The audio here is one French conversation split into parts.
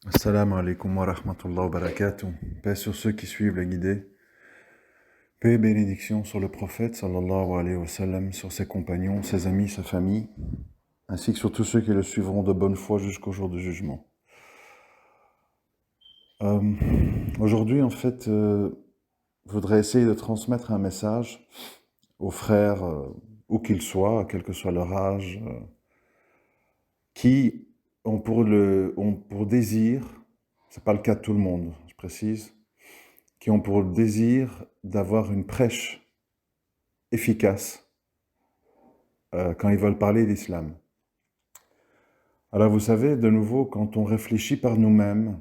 Assalamu alaikum wa rahmatullahi wa barakatuh. Paix sur ceux qui suivent les guidés. Paix et bénédiction sur le prophète sallallahu alayhi wa sallam, sur ses compagnons, ses amis, sa famille, ainsi que sur tous ceux qui le suivront de bonne foi jusqu'au jour du jugement. Euh, Aujourd'hui, en fait, je voudrais essayer de transmettre un message aux frères, où qu'ils soient, quel que soit leur âge, qui ont pour désir, c'est pas le cas de tout le monde, je précise, qui ont pour désir d'avoir une prêche efficace quand ils veulent parler d'islam. Alors vous savez, de nouveau, quand on réfléchit par nous-mêmes,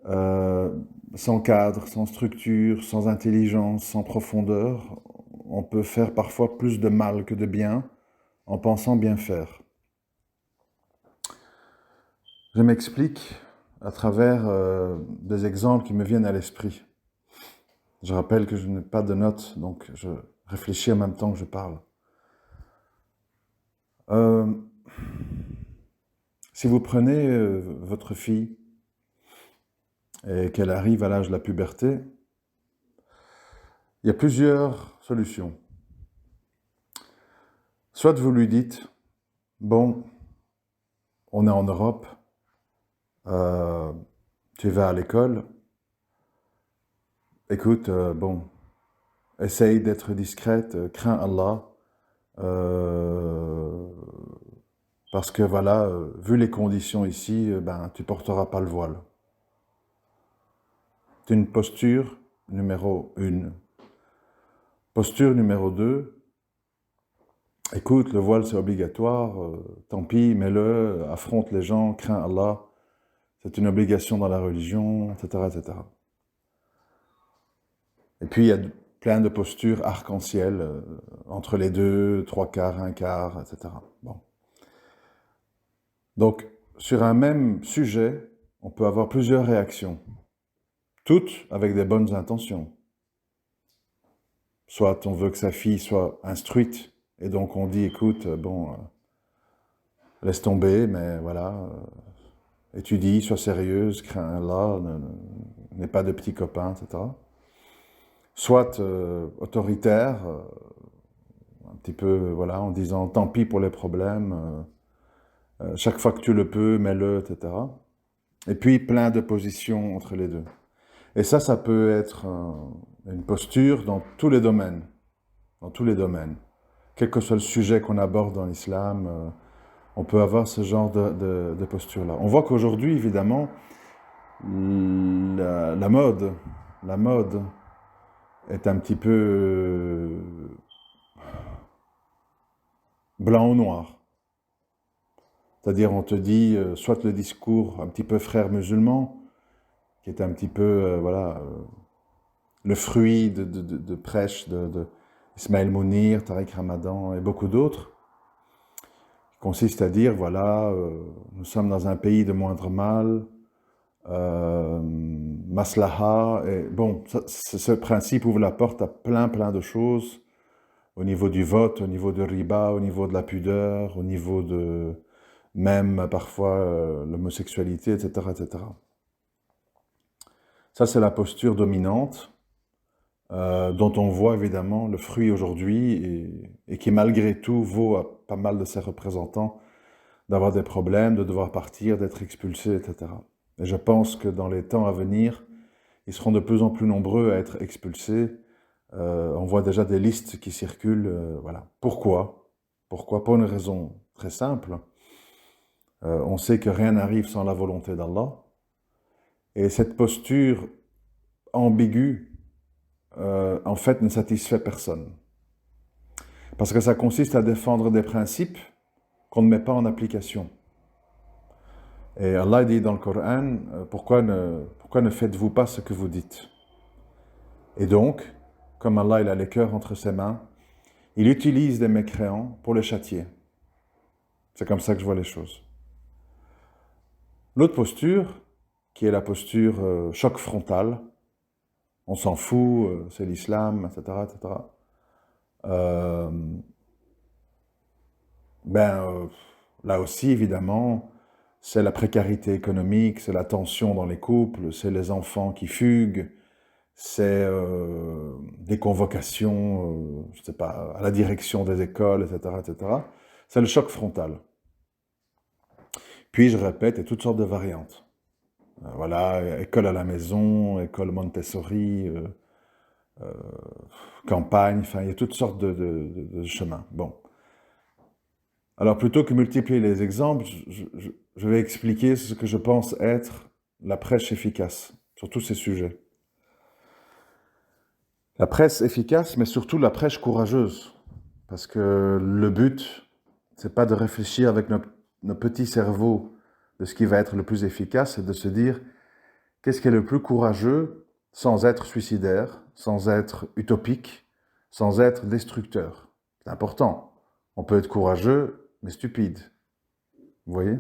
euh, sans cadre, sans structure, sans intelligence, sans profondeur, on peut faire parfois plus de mal que de bien en pensant bien faire. Je m'explique à travers des exemples qui me viennent à l'esprit. Je rappelle que je n'ai pas de notes, donc je réfléchis en même temps que je parle. Si vous prenez votre fille et qu'elle arrive à l'âge de la puberté, il y a plusieurs solutions. Soit vous lui dites, bon, on est en Europe, euh, tu vas à l'école, écoute, bon, essaye d'être discrète, crains Allah, euh, parce que voilà, vu les conditions ici, ben, tu porteras pas le voile. C'est une posture numéro 1. Posture numéro 2, écoute, le voile c'est obligatoire, tant pis, mets-le, affronte les gens, crains Allah, c'est une obligation dans la religion, etc., etc. Et puis il y a plein de postures arc-en-ciel, entre les deux, trois quarts, un quart, etc. Bon. Donc, sur un même sujet, on peut avoir plusieurs réactions, toutes avec des bonnes intentions. Soit on veut que sa fille soit instruite, et donc on dit, écoute, bon, laisse tomber, mais voilà, étudie, sois sérieuse, crains Allah, n'aie pas de petits copains, etc. Soit autoritaire, un petit peu, voilà, en disant tant pis pour les problèmes, chaque fois que tu le peux, mets-le, etc. Et puis plein de positions entre les deux. Et ça peut être une posture dans tous les domaines, dans tous les domaines. Quel que soit le sujet qu'on aborde dans l'islam, on peut avoir ce genre de posture-là. On voit qu'aujourd'hui, évidemment, la mode est un petit peu blanc ou noir. C'est-à-dire, on te dit, soit le discours un petit peu frère musulman, qui est un petit peu, voilà, le fruit de prêches de Ismaël Mounir, Tariq Ramadan et beaucoup d'autres, qui consiste à dire, voilà, nous sommes dans un pays de moindre mal, maslaha, et bon, ce principe ouvre la porte à plein de choses, au niveau du vote, au niveau de riba, au niveau de la pudeur, au niveau de même parfois l'homosexualité, etc., etc. Ça, c'est la posture dominante, dont on voit évidemment le fruit aujourd'hui et qui malgré tout vaut à pas mal de ses représentants d'avoir des problèmes, de devoir partir, d'être expulsés, etc. Et je pense que dans les temps à venir, ils seront de plus en plus nombreux à être expulsés. On voit déjà des listes qui circulent. Voilà. Pourquoi? Pourquoi? Pour une raison très simple. On sait que rien n'arrive sans la volonté d'Allah. Et cette posture ambiguë, en fait, ne satisfait personne. Parce que ça consiste à défendre des principes qu'on ne met pas en application. Et Allah dit dans le Coran, pourquoi ne faites-vous pas ce que vous dites? Et donc, comme Allah il a les cœurs entre ses mains, il utilise des mécréants pour les châtier. C'est comme ça que je vois les choses. L'autre posture, qui est la posture choc frontal, on s'en fout, c'est l'islam, etc., etc. Ben, là aussi, évidemment, c'est la précarité économique, c'est la tension dans les couples, c'est les enfants qui fuguent, c'est des convocations, je sais pas, à la direction des écoles, etc., etc. C'est le choc frontal. Puis, je répète, il y a toutes sortes de variantes. Voilà, école à la maison, école Montessori, campagne, enfin, il y a toutes sortes de chemins. Bon. Alors, plutôt que multiplier les exemples, je vais expliquer ce que je pense être la prêche efficace sur tous ces sujets. La presse efficace, mais surtout la prêche courageuse. Parce que le but, c'est pas de réfléchir avec nos petits cerveaux de ce qui va être le plus efficace, c'est de se dire qu'est-ce qui est le plus courageux sans être suicidaire, sans être utopique, sans être destructeur. C'est important. On peut être courageux, mais stupide. Vous voyez?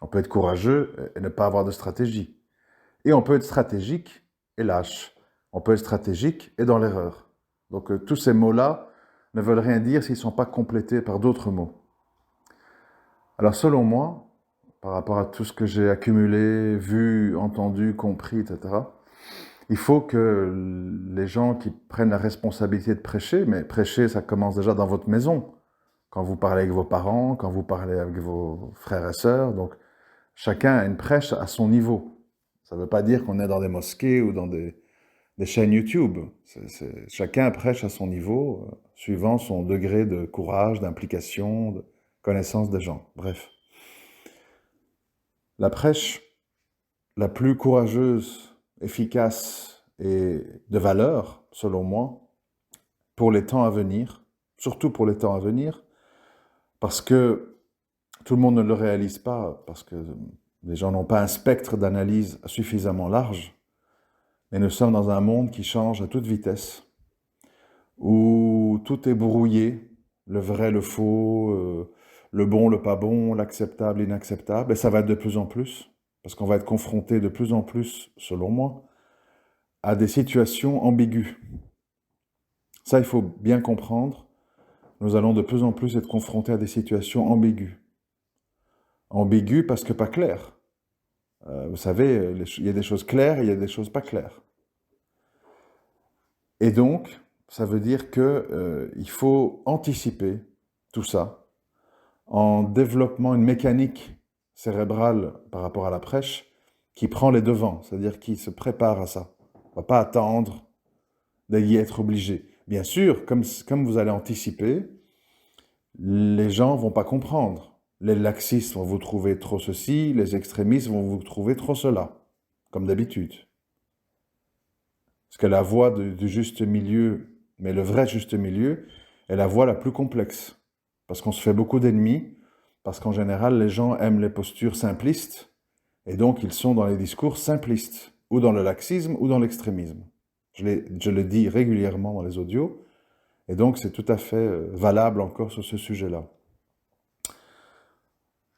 On peut être courageux et ne pas avoir de stratégie. Et on peut être stratégique et lâche. On peut être stratégique et dans l'erreur. Donc tous ces mots-là ne veulent rien dire s'ils ne sont pas complétés par d'autres mots. Alors selon moi, par rapport à tout ce que j'ai accumulé, vu, entendu, compris, etc., il faut que les gens qui prennent la responsabilité de prêcher, mais prêcher, ça commence déjà dans votre maison, quand vous parlez avec vos parents, quand vous parlez avec vos frères et sœurs, donc chacun a une prêche à son niveau. Ça ne veut pas dire qu'on est dans des mosquées ou dans des chaînes YouTube. Chacun prêche à son niveau, suivant son degré de courage, d'implication, de connaissance des gens. Bref. La prêche la plus courageuse, efficace et de valeur, selon moi, pour les temps à venir, surtout pour les temps à venir, parce que tout le monde ne le réalise pas, parce que les gens n'ont pas un spectre d'analyse suffisamment large, mais nous sommes dans un monde qui change à toute vitesse, où tout est brouillé, le vrai, le faux, le bon, le pas bon, l'acceptable, l'inacceptable, et ça va être de plus en plus, parce qu'on va être confronté de plus en plus, selon moi, à des situations ambiguës. Ça, il faut bien comprendre. Nous allons de plus en plus être confrontés à des situations ambiguës. Ambiguës parce que pas claires. Vous savez, il y a des choses claires et il y a des choses pas claires. Et donc, ça veut dire qu'il faut anticiper tout ça en développant une mécanique cérébrale par rapport à la prêche qui prend les devants, c'est-à-dire qui se prépare à ça. On ne va pas attendre d'y être obligé. Bien sûr, comme vous allez anticiper, les gens ne vont pas comprendre. Les laxistes vont vous trouver trop ceci, les extrémistes vont vous trouver trop cela, comme d'habitude. Parce que la voie du juste milieu, mais le vrai juste milieu, est la voie la plus complexe. Parce qu'on se fait beaucoup d'ennemis, parce qu'en général, les gens aiment les postures simplistes, et donc ils sont dans les discours simplistes, ou dans le laxisme, ou dans l'extrémisme. Je le dis régulièrement dans les audios, et donc c'est tout à fait valable encore sur ce sujet-là.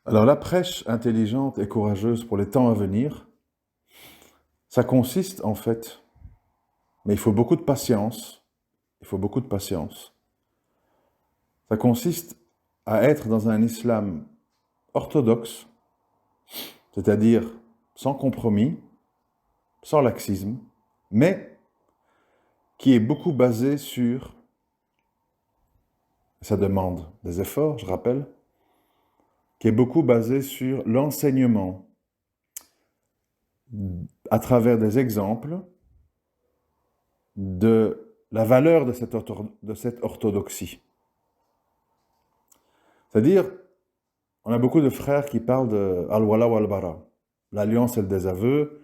Alors la prêche intelligente et courageuse pour les temps à venir, ça consiste en fait, mais il faut beaucoup de patience, ça consiste à être dans un islam orthodoxe, c'est-à-dire sans compromis, sans laxisme, mais qui est beaucoup basé sur, ça demande des efforts, je rappelle, qui est beaucoup basé sur l'enseignement à travers des exemples de la valeur de cette orthodoxie. C'est-à-dire, on a beaucoup de frères qui parlent de al-wala wal-bara, l'alliance et le désaveu,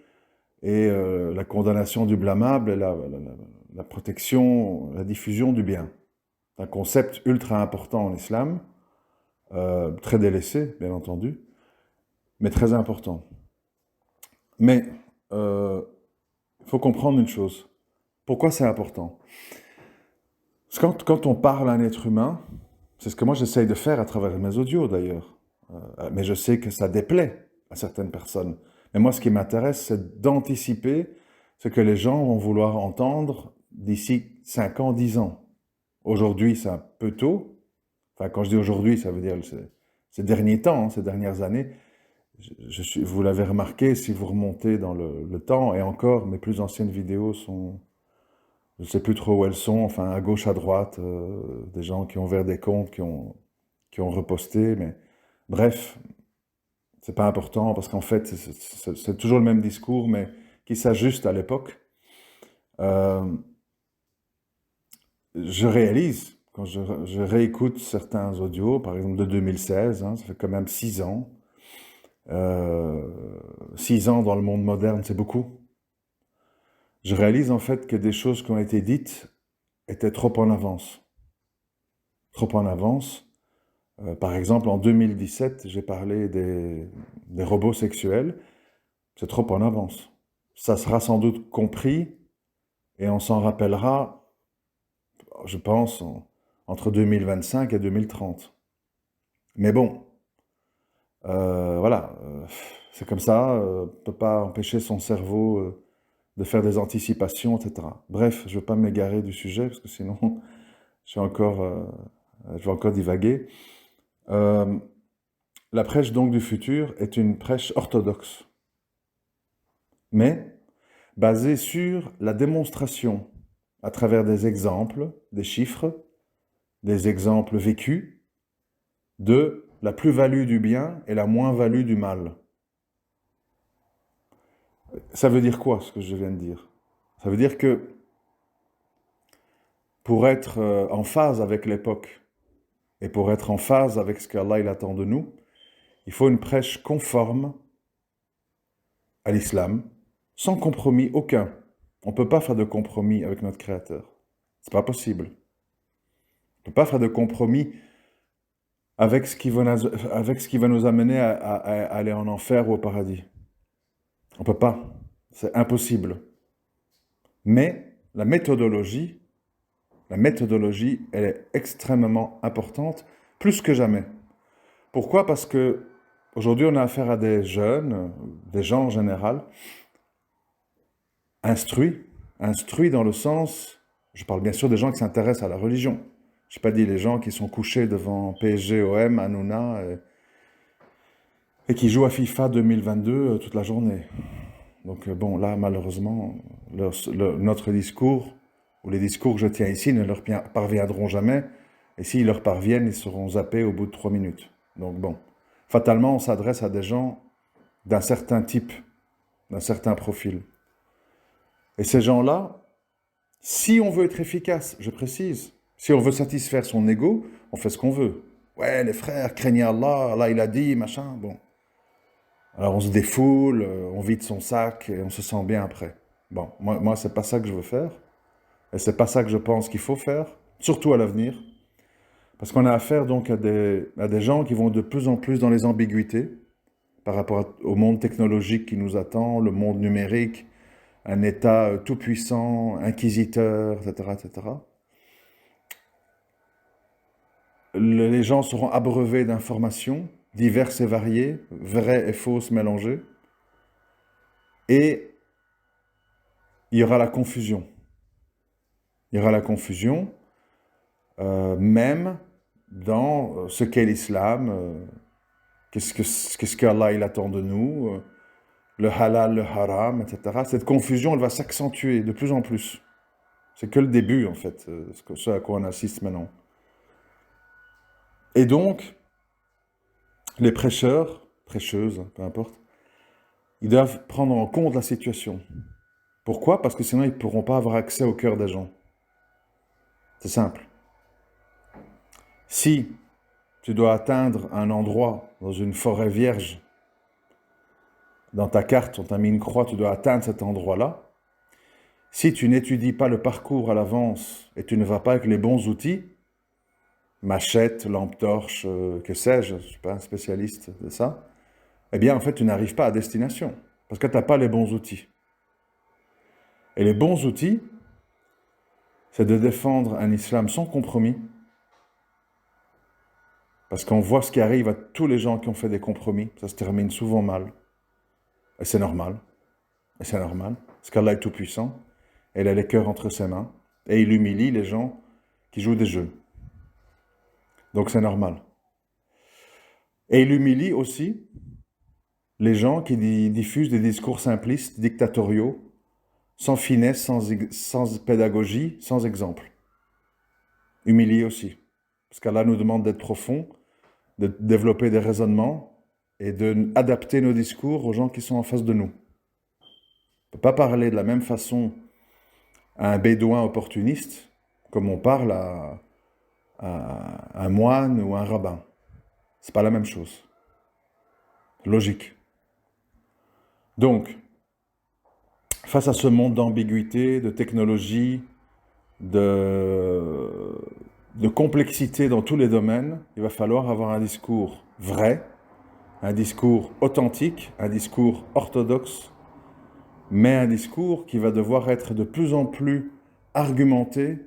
et la condamnation du blâmable et la protection, la diffusion du bien. C'est un concept ultra important en islam, très délaissé, bien entendu, mais très important. Mais il faut comprendre une chose. Pourquoi c'est important? Parce que quand on parle à un être humain, c'est ce que moi j'essaye de faire à travers mes audios d'ailleurs, mais je sais que ça déplaît à certaines personnes. Mais moi ce qui m'intéresse, c'est d'anticiper ce que les gens vont vouloir entendre d'ici 5 ans, 10 ans. Aujourd'hui, c'est un peu tôt. Enfin, quand je dis aujourd'hui, ça veut dire ces derniers temps, ces dernières années. vous l'avez remarqué si vous remontez dans le temps, et encore, mes plus anciennes vidéos sont, je ne sais plus trop où elles sont, enfin à gauche, à droite, des gens qui ont ouvert des comptes, qui ont reposté, mais bref, c'est pas important parce qu'en fait, c'est toujours le même discours, mais qui s'ajuste à l'époque. Euh, je réalise, quand je réécoute certains audios, par exemple de 2016, hein, ça fait quand même 6 ans. 6 ans dans le monde moderne, c'est beaucoup. Je réalise en fait que des choses qui ont été dites étaient trop en avance. Trop en avance. Par exemple, en 2017, j'ai parlé des robots sexuels. C'est trop en avance. Ça sera sans doute compris et on s'en rappellera, je pense, entre 2025 et 2030. Mais bon, voilà, c'est comme ça, on ne peut pas empêcher son cerveau de faire des anticipations, etc. Bref, je ne veux pas m'égarer du sujet, parce que sinon, je vais encore, je vais encore divaguer. Euh, la prêche donc du futur est une prêche orthodoxe, mais basée sur la démonstration, à travers des exemples, des chiffres, des exemples vécus, de la plus-value du bien et la moins-value du mal. Ça veut dire quoi, ce que je viens de dire? Ça veut dire que pour être en phase avec l'époque et pour être en phase avec ce qu'Allah il attend de nous, il faut une prêche conforme à l'islam, sans compromis aucun. On ne peut pas faire de compromis avec notre Créateur. C'est pas possible. On ne peut pas faire de compromis avec ce qui va nous amener à aller en enfer ou au paradis. On ne peut pas. C'est impossible. Mais la méthodologie, elle est extrêmement importante, plus que jamais. Pourquoi? Parce que aujourd'hui, on a affaire à des jeunes, des gens en général, instruits dans le sens, je parle bien sûr des gens qui s'intéressent à la religion. Je n'ai pas dit les gens qui sont couchés devant PSG, OM, Hanouna et qui jouent à FIFA 2022 toute la journée. Donc bon, là, malheureusement, notre discours, ou les discours que je tiens ici, ne leur parviendront jamais. Et s'ils leur parviennent, ils seront zappés au bout de 3 minutes. Donc bon, fatalement, on s'adresse à des gens d'un certain type, d'un certain profil. Et ces gens-là, si on veut être efficace, je précise, si on veut satisfaire son ego, on fait ce qu'on veut. Ouais, les frères, craignez Allah, Allah il a dit, machin, bon. Alors on se défoule, on vide son sac et on se sent bien après. Bon, moi c'est pas ça que je veux faire. Et c'est pas ça que je pense qu'il faut faire, surtout à l'avenir. Parce qu'on a affaire donc à des gens qui vont de plus en plus dans les ambiguïtés par rapport au monde technologique qui nous attend, le monde numérique, un État tout-puissant, inquisiteur, etc., etc. Les gens seront abreuvés d'informations diverses et variées, vraies et fausses mélangées, et il y aura la confusion. Il y aura la confusion, même dans ce qu'est l'islam, qu'est-ce qu'Allah il attend de nous, le halal, le haram, etc. Cette confusion, elle va s'accentuer de plus en plus. C'est que le début, en fait, ce à quoi on assiste maintenant. Et donc, les prêcheurs, prêcheuses, peu importe, ils doivent prendre en compte la situation. Pourquoi? Parce que sinon, ils ne pourront pas avoir accès au cœur des gens. C'est simple. Si tu dois atteindre un endroit dans une forêt vierge, dans ta carte, on t'a mis une croix, tu dois atteindre cet endroit-là. Si tu n'étudies pas le parcours à l'avance et tu ne vas pas avec les bons outils, machette, lampe torche, que sais-je, je ne suis pas un spécialiste de ça, eh bien en fait tu n'arrives pas à destination, parce que tu n'as pas les bons outils. Et les bons outils, c'est de défendre un islam sans compromis, parce qu'on voit ce qui arrive à tous les gens qui ont fait des compromis, ça se termine souvent mal. Et c'est normal. Et c'est normal, parce qu'Allah est tout-puissant, et il a les cœurs entre ses mains, et il humilie les gens qui jouent des jeux. Donc c'est normal. Et il humilie aussi les gens qui diffusent des discours simplistes, dictatoriaux, sans finesse, sans pédagogie, sans exemple. Humiliés aussi. Parce qu'Allah nous demande d'être profond, de développer des raisonnements et d'adapter nos discours aux gens qui sont en face de nous. On ne peut pas parler de la même façon à un bédouin opportuniste comme on parle à un moine ou un rabbin. C'est pas la même chose. Logique. Donc, face à ce monde d'ambiguïté, de technologie, de complexité dans tous les domaines, il va falloir avoir un discours vrai, un discours authentique, un discours orthodoxe, mais un discours qui va devoir être de plus en plus argumenté,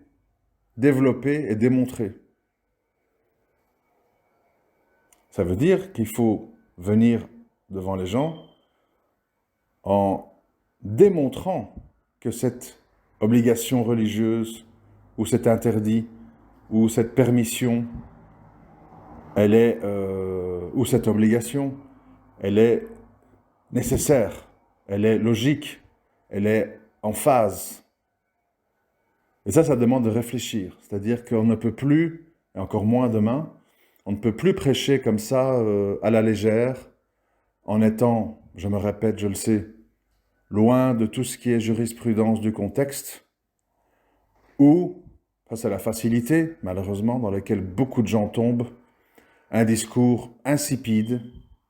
développé et démontré. Ça veut dire qu'il faut venir devant les gens en démontrant que cette obligation religieuse, ou cet interdit, ou cette permission, elle est, ou cette obligation, elle est nécessaire, elle est logique, elle est en phase. Et ça demande de réfléchir. C'est-à-dire qu'on ne peut plus, et encore moins demain, on ne peut plus prêcher comme ça à la légère, en étant, je me répète, je le sais, loin de tout ce qui est jurisprudence du contexte, ou, face à la facilité, malheureusement, dans laquelle beaucoup de gens tombent, un discours insipide,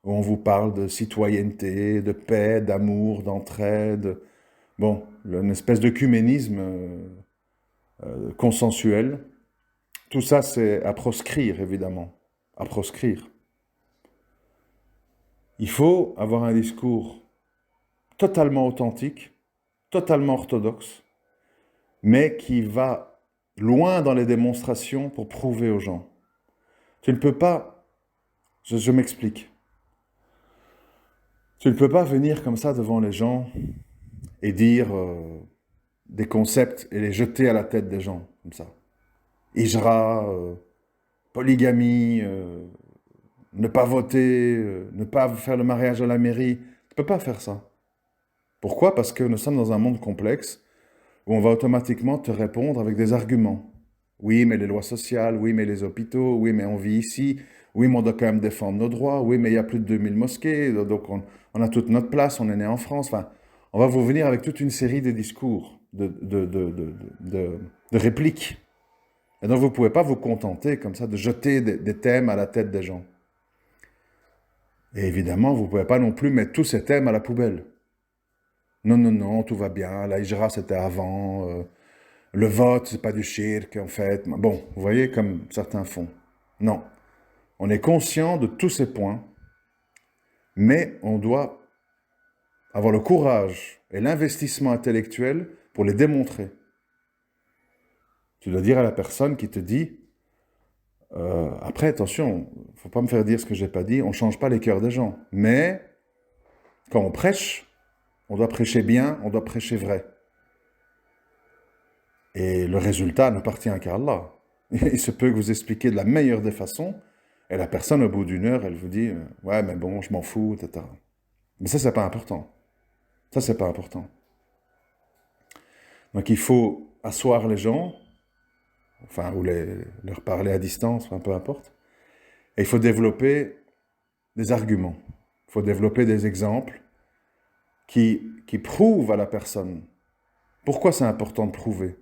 où on vous parle de citoyenneté, de paix, d'amour, d'entraide, bon, une espèce d'œcuménisme consensuel. Tout ça, c'est à proscrire, évidemment, à proscrire. Il faut avoir un discours totalement authentique, totalement orthodoxe, mais qui va loin dans les démonstrations pour prouver aux gens. Tu ne peux pas, je m'explique, tu ne peux pas venir comme ça devant les gens et dire des concepts et les jeter à la tête des gens, comme ça. Hijra, polygamie, ne pas voter, ne pas faire le mariage à la mairie. Tu ne peux pas faire ça. Pourquoi? Parce que nous sommes dans un monde complexe où on va automatiquement te répondre avec des arguments. Oui, mais les lois sociales, oui, mais les hôpitaux, oui, mais on vit ici, oui, mais on doit quand même défendre nos droits, oui, mais il y a plus de 2000 mosquées, donc on a toute notre place, on est né en France. Enfin, on va vous venir avec toute une série de discours, de répliques. Et donc vous ne pouvez pas vous contenter comme ça de jeter des thèmes à la tête des gens. Et évidemment, vous ne pouvez pas non plus mettre tous ces thèmes à la poubelle. Non, non, non, tout va bien, la hijra c'était avant, le vote c'est pas du shirk en fait. Bon, vous voyez comme certains font. Non, on est conscient de tous ces points, mais on doit avoir le courage et l'investissement intellectuel pour les démontrer. Tu dois dire à la personne qui te dit, après attention, il ne faut pas me faire dire ce que je n'ai pas dit, on ne change pas les cœurs des gens, mais quand on prêche, on doit prêcher bien, on doit prêcher vrai. Et le résultat n'appartient qu'à Allah. Il se peut que vous expliquiez de la meilleure des façons, et la personne, au bout d'une heure, elle vous dit « Ouais, mais bon, je m'en fous, etc. » Mais ça, c'est pas important. Ça, c'est pas important. Donc, il faut asseoir les gens, enfin, ou leur parler à distance, enfin, peu importe. Et il faut développer des arguments. Il faut développer des exemples qui prouvent à la personne. Pourquoi c'est important de prouver?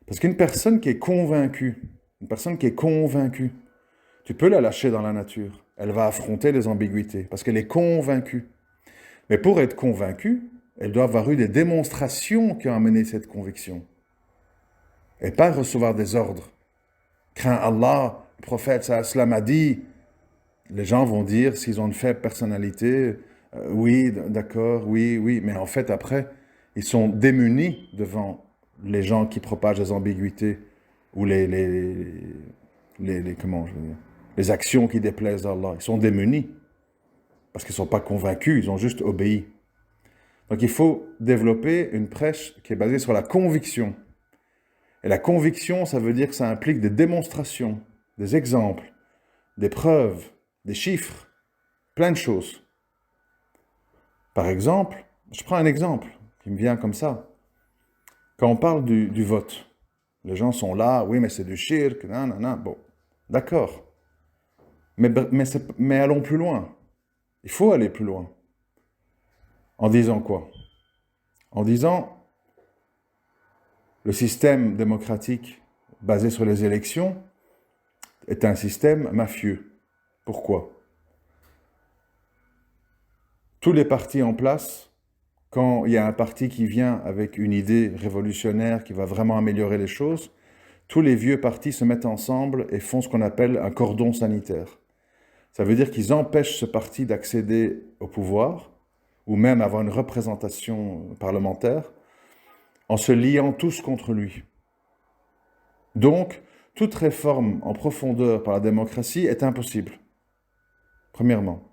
Parce qu'une personne qui est convaincue, tu peux la lâcher dans la nature. Elle va affronter les ambiguïtés, parce qu'elle est convaincue. Mais pour être convaincue, elle doit avoir eu des démonstrations qui ont amené cette conviction. Et pas recevoir des ordres. Crains Allah, le prophète sallam a dit. Les gens vont dire, s'ils ont une faible personnalité, oui, d'accord, oui, oui. Mais en fait, après, ils sont démunis devant les gens qui propagent des ambiguïtés ou comment je veux dire, les actions qui déplaisent à Allah. Ils sont démunis parce qu'ils ne sont pas convaincus, ils ont juste obéi. Donc il faut développer une prêche qui est basée sur la conviction. Et la conviction, ça veut dire que ça implique des démonstrations, des exemples, des preuves, des chiffres, plein de choses. Par exemple, je prends un exemple qui me vient comme ça. Quand on parle du vote, les gens sont là, oui, mais c'est du shirk, nanana, bon, d'accord. Mais allons plus loin. Il faut aller plus loin. En disant quoi? En disant, le système démocratique basé sur les élections est un système mafieux. Pourquoi? Tous les partis en place, quand il y a un parti qui vient avec une idée révolutionnaire qui va vraiment améliorer les choses, tous les vieux partis se mettent ensemble et font ce qu'on appelle un cordon sanitaire. Ça veut dire qu'ils empêchent ce parti d'accéder au pouvoir, ou même avoir une représentation parlementaire, en se liant tous contre lui. Donc, toute réforme en profondeur par la démocratie est impossible, premièrement.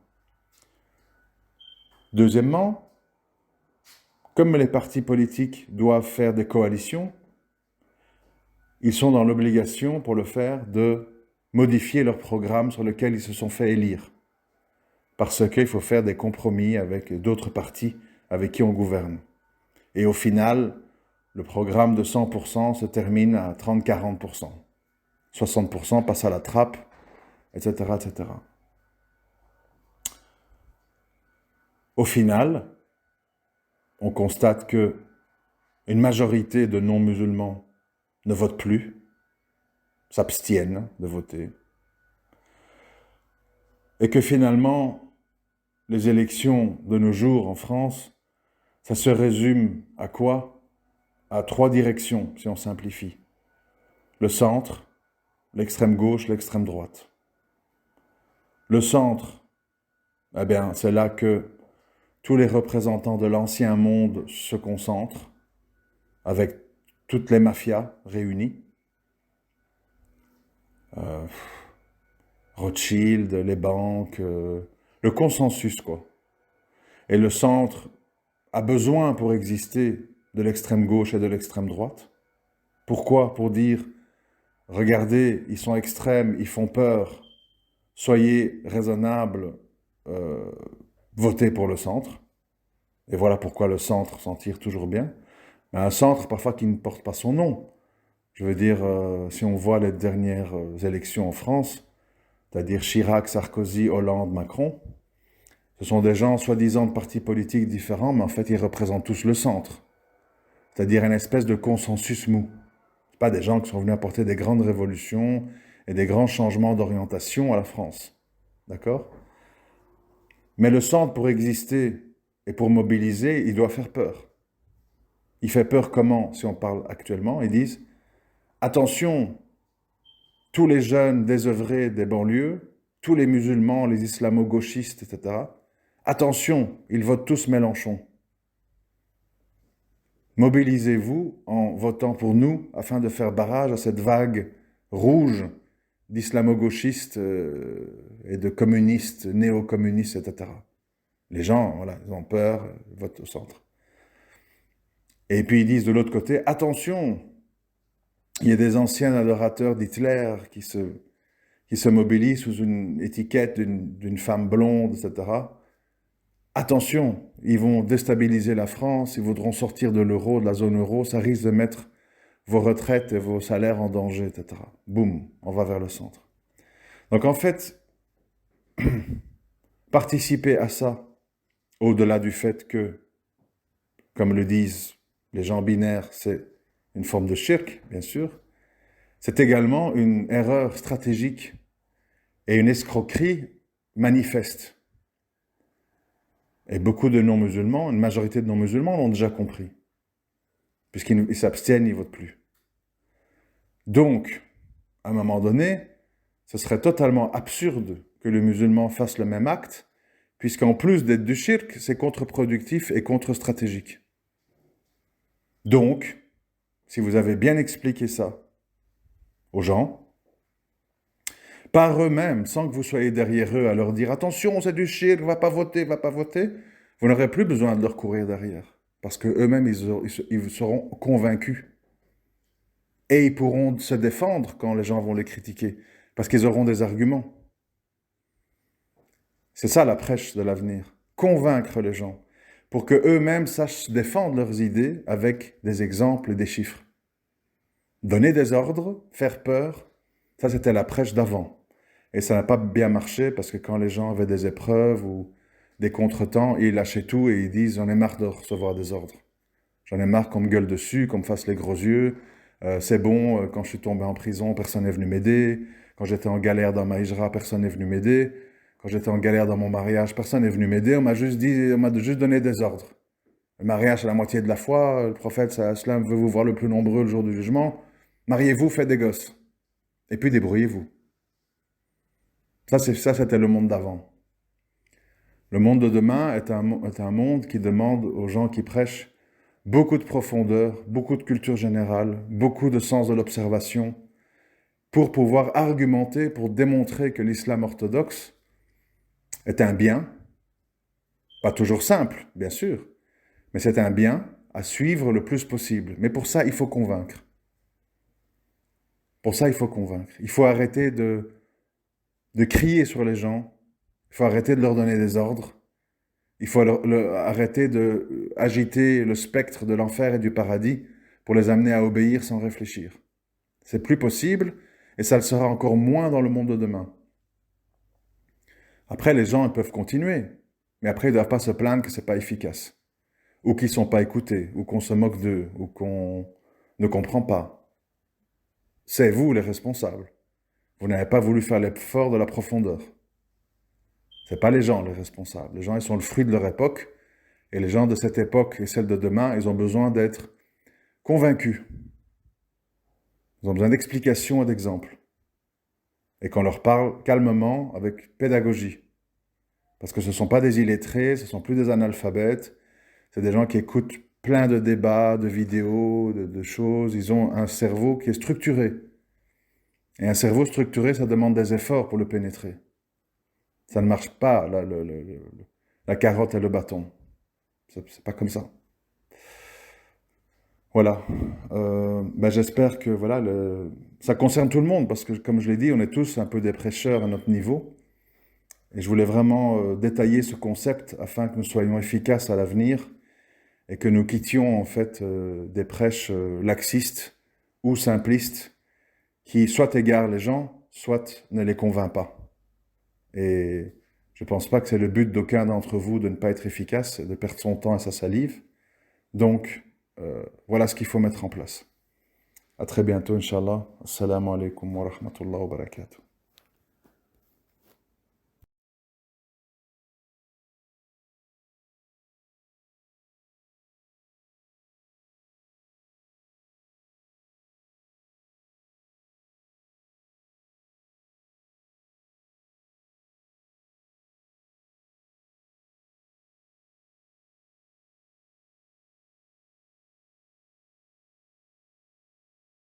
Deuxièmement, comme les partis politiques doivent faire des coalitions, ils sont dans l'obligation, pour le faire, de modifier leur programme sur lequel ils se sont fait élire. Parce qu'il faut faire des compromis avec d'autres partis avec qui on gouverne. Et au final, le programme de 100% se termine à 30-40%. 60% passe à la trappe, etc., etc. Au final, on constate que une majorité de non-musulmans ne votent plus, s'abstiennent de voter, et que finalement, les élections de nos jours en France, ça se résume à quoi? À 3 directions, si on simplifie. Le centre, l'extrême gauche, l'extrême droite. Le centre, eh bien, c'est là que tous les représentants de l'ancien monde se concentrent, avec toutes les mafias réunies. Rothschild, les banques, le consensus, quoi. Et le centre a besoin, pour exister, de l'extrême gauche et de l'extrême droite. Pourquoi? Pour dire, regardez, ils sont extrêmes, ils font peur, soyez raisonnables, votez pour le centre. Et voilà pourquoi le centre s'en tire toujours bien. Mais un centre, parfois, qui ne porte pas son nom. Je veux dire, si on voit les dernières élections en France, c'est-à-dire Chirac, Sarkozy, Hollande, Macron, ce sont des gens soi-disant de partis politiques différents, mais en fait, ils représentent tous le centre. C'est-à-dire une espèce de consensus mou. Ce pas des gens qui sont venus apporter des grandes révolutions et des grands changements d'orientation à la France. D'accord? Mais le centre, pour exister et pour mobiliser, il doit faire peur. Il fait peur comment, si on parle actuellement? Ils disent, attention, tous les jeunes désœuvrés des banlieues, tous les musulmans, les islamo-gauchistes, etc., attention, ils votent tous Mélenchon. Mobilisez-vous en votant pour nous afin de faire barrage à cette vague rouge d'islamo-gauchistes et de communistes, néo-communistes, etc. Les gens, voilà, ils ont peur, ils votent au centre. Et puis ils disent de l'autre côté, attention, il y a des anciens adorateurs d'Hitler qui se mobilisent sous une étiquette d'une femme blonde, etc. Attention, ils vont déstabiliser la France, ils voudront sortir de l'euro, de la zone euro, ça risque de mettre vos retraites et vos salaires en danger, etc. Boum, on va vers le centre. Donc en fait, participer à ça, au-delà du fait que, comme le disent les gens binaires, c'est une forme de shirk, bien sûr, c'est également une erreur stratégique et une escroquerie manifeste. Et beaucoup de non-musulmans, une majorité de non-musulmans l'ont déjà compris, puisqu'ils s'abstiennent, ils ne votent plus. Donc, à un moment donné, ce serait totalement absurde que le musulman fasse le même acte, puisqu'en plus d'être du shirk, c'est contre-productif et contre-stratégique. Donc, si vous avez bien expliqué ça aux gens, par eux-mêmes, sans que vous soyez derrière eux à leur dire « Attention, c'est du shirk, va pas voter », vous n'aurez plus besoin de leur courir derrière. Parce qu'eux-mêmes, ils seront convaincus. Et ils pourront se défendre quand les gens vont les critiquer. Parce qu'ils auront des arguments. C'est ça la prêche de l'avenir. Convaincre les gens. pour qu'eux-mêmes sachent défendre leurs idées avec des exemples et des chiffres. Donner des ordres, faire peur, ça c'était la prêche d'avant. Et ça n'a pas bien marché parce que quand les gens avaient des épreuves ou des contretemps, ils lâchaient tout et ils disent « j'en ai marre de recevoir des ordres. J'en ai marre qu'on me gueule dessus, qu'on me fasse les gros yeux. C'est bon, quand je suis tombé en prison, personne n'est venu m'aider. Quand j'étais en galère dans ma hijra, personne n'est venu m'aider. Quand j'étais en galère dans mon mariage, personne n'est venu m'aider. On m'a juste donné des ordres. Le mariage, c'est la moitié de la foi. Le prophète, sallam, veut vous voir le plus nombreux le jour du jugement. Mariez-vous, faites des gosses. Et puis débrouillez-vous. » Ça, c'était le monde d'avant. Le monde de demain est un monde qui demande aux gens qui prêchent beaucoup de profondeur, beaucoup de culture générale, beaucoup de sens de l'observation, pour pouvoir argumenter, pour démontrer que l'islam orthodoxe est un bien, pas toujours simple, bien sûr, mais c'est un bien à suivre le plus possible. Mais pour ça, il faut convaincre. Pour ça, il faut convaincre. Il faut arrêter de crier sur les gens, il faut arrêter de leur donner des ordres, il faut arrêter d'agiter le spectre de l'enfer et du paradis pour les amener à obéir sans réfléchir. C'est plus possible et ça le sera encore moins dans le monde de demain. Après, les gens ils peuvent continuer, mais après, ils ne doivent pas se plaindre que ce n'est pas efficace, ou qu'ils ne sont pas écoutés, ou qu'on se moque d'eux, ou qu'on ne comprend pas. C'est vous les responsables. Vous n'avez pas voulu faire l'effort de la profondeur. Ce n'est pas les gens les responsables. Les gens, ils sont le fruit de leur époque. Et les gens de cette époque et celle de demain, ils ont besoin d'être convaincus. Ils ont besoin d'explications et d'exemples. Et qu'on leur parle calmement, avec pédagogie. Parce que ce ne sont pas des illettrés, ce ne sont plus des analphabètes. C'est des gens qui écoutent plein de débats, de vidéos, de choses. Ils ont un cerveau qui est structuré. Et un cerveau structuré, ça demande des efforts pour le pénétrer. Ça ne marche pas, la carotte et le bâton. C'est pas comme ça. Voilà. J'espère que voilà, ça concerne tout le monde, parce que comme je l'ai dit, on est tous un peu des prêcheurs à notre niveau. Et je voulais vraiment détailler ce concept afin que nous soyons efficaces à l'avenir et que nous quittions en fait des prêches laxistes ou simplistes qui soit égarent les gens, soit ne les convainc pas. Et je ne pense pas que c'est le but d'aucun d'entre vous de ne pas être efficace, de perdre son temps et sa salive. Donc, voilà ce qu'il faut mettre en place. À très bientôt, Inch'Allah. Assalamu alaikum wa rahmatullahi wa barakatuh.